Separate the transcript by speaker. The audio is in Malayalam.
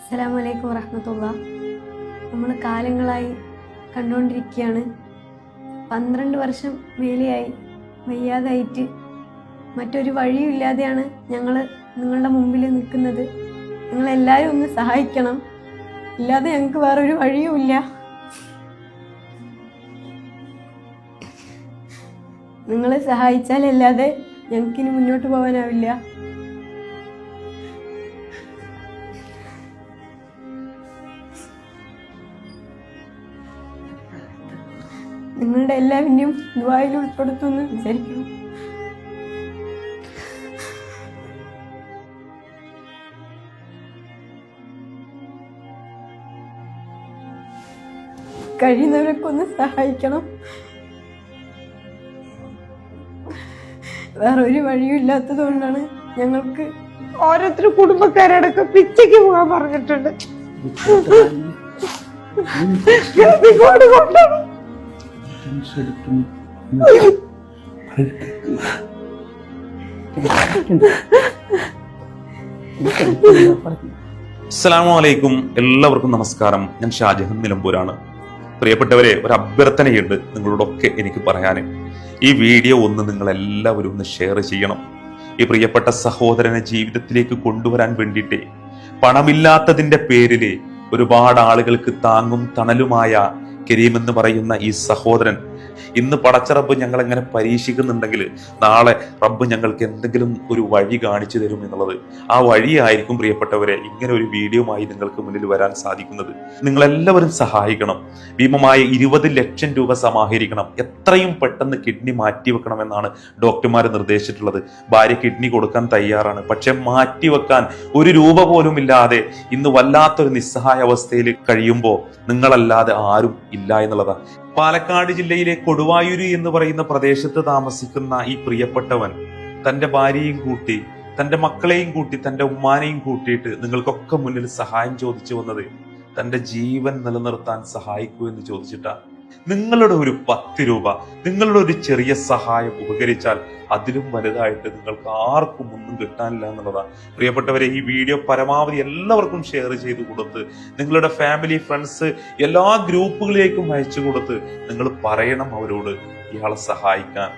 Speaker 1: അസ്സലാമു അലൈക്കും വറഹ്മത്തുള്ളാഹി. നമ്മൾ കാലങ്ങളായി കണ്ടുകൊണ്ടിരിക്കുകയാണ്. 12 വർഷം മേലെയായി വയ്യാതായിട്ട് മറ്റൊരു വഴിയും ഇല്ലാതെയാണ് ഞങ്ങൾ നിങ്ങളുടെ മുമ്പിൽ നിൽക്കുന്നത്. നിങ്ങളെല്ലാവരും ഒന്ന് സഹായിക്കണം, ഇല്ലാതെ ഞങ്ങൾക്ക് വേറൊരു വഴിയുമില്ല. നിങ്ങൾ സഹായിച്ചാലല്ലാതെ ഞങ്ങൾക്കിനി മുന്നോട്ട് പോകാനാവില്ല. നിങ്ങളുടെ എല്ലാവരുടെയും ദുആയിൽ ഉൾപ്പെടുത്തുമെന്ന് വിചാരിക്കുന്നു. കഴിയുന്നവരൊക്കെ ഒന്ന് സഹായിക്കണം. വേറെ ഒരു വഴിയും ഇല്ലാത്തത് കൊണ്ടാണ് ഞങ്ങൾക്ക്
Speaker 2: ഓരോരുത്തർ കുടുംബക്കാരടക്കം പിച്ചയ്ക്ക് പോകാൻ പറഞ്ഞിട്ടുണ്ട്.
Speaker 3: അസ്സലാമു അലൈക്കും. എല്ലാവർക്കും നമസ്കാരം. ഞാൻ ഷാജഹാൻ നിലമ്പൂരാണ്. പ്രിയപ്പെട്ടവരെ, ഒരു അഭ്യർത്ഥനയുണ്ട് നിങ്ങളോടൊക്കെ എനിക്ക് പറയാൻ. ഈ വീഡിയോ ഒന്ന് നിങ്ങൾ എല്ലാവരും ഒന്ന് ഷെയർ ചെയ്യണം. ഈ പ്രിയപ്പെട്ട സഹോദരനെ ജീവിതത്തിലേക്ക് കൊണ്ടുവരാൻ വേണ്ടിയിട്ട് പണമില്ലാത്തതിന്റെ പേരില് ഒരുപാട് ആളുകൾക്ക് താങ്ങും തണലുമായ കരീം എന്ന് പറയുന്ന ഈ സഹോദരൻ ഇന്ന് പടച്ച റബ്ബ് ഞങ്ങളെങ്ങനെ പരീക്ഷിക്കുന്നുണ്ടെങ്കിൽ നാളെ റബ്ബ് ഞങ്ങൾക്ക് എന്തെങ്കിലും ഒരു വഴി കാണിച്ചു തരും എന്നുള്ളത്. ആ വഴിയായിരിക്കും പ്രിയപ്പെട്ടവരെ ഇങ്ങനെ ഒരു വീഡിയോയുമായി നിങ്ങൾക്ക് മുന്നിൽ വരാൻ സാധിക്കുന്നത്. നിങ്ങളെല്ലാവരും സഹായിക്കണം. ഭീമമായ 20 ലക്ഷം രൂപ സമാഹരിക്കണം. എത്രയും പെട്ടെന്ന് കിഡ്നി മാറ്റിവെക്കണമെന്നാണ് ഡോക്ടർമാർ നിർദ്ദേശിച്ചിട്ടുള്ളത്. ഭാര്യ കിഡ്നി കൊടുക്കാൻ തയ്യാറാണ്, പക്ഷെ മാറ്റിവെക്കാൻ ഒരു രൂപ പോലും ഇല്ലാതെ ഇന്ന് വല്ലാത്തൊരു നിസ്സഹായ അവസ്ഥയിൽ കഴിയുമ്പോൾ നിങ്ങളല്ലാതെ ആരും ഇല്ല എന്നുള്ളതാണ്. പാലക്കാട് ജില്ലയിലെ കൊടുവായൂര് എന്ന് പറയുന്ന പ്രദേശത്ത് താമസിക്കുന്ന ഈ പ്രിയപ്പെട്ടവൻ തന്റെ ഭാര്യയും കൂട്ടി, തന്റെ മക്കളെയും കൂട്ടി, തന്റെ ഉമ്മാനെയും കൂട്ടിയിട്ട് നിങ്ങൾക്കൊക്കെ മുന്നിൽ സഹായം ചോദിച്ചു വന്നത് തന്റെ ജീവൻ നിലനിർത്താൻ സഹായിക്കൂ എന്ന് ചോദിച്ചിട്ടാ. നിങ്ങളുടെ ഒരു 10 രൂപ, നിങ്ങളുടെ ഒരു ചെറിയ സഹായം ഉപകരിച്ചാൽ അതിലും വലുതായിട്ട് നിങ്ങൾക്ക് ആർക്കും ഒന്നും കിട്ടാനില്ല എന്നുള്ളതാണ്. പ്രിയപ്പെട്ടവരെ, ഈ വീഡിയോ പരമാവധി എല്ലാവർക്കും ഷെയർ ചെയ്ത് കൊടുത്ത് നിങ്ങളുടെ ഫാമിലി, ഫ്രണ്ട്സ് എല്ലാ ഗ്രൂപ്പുകളിലേക്കും അയച്ചു കൊടുത്ത് നിങ്ങൾ പറയണം അവരോട് ഇയാളെ സഹായിക്കാൻ.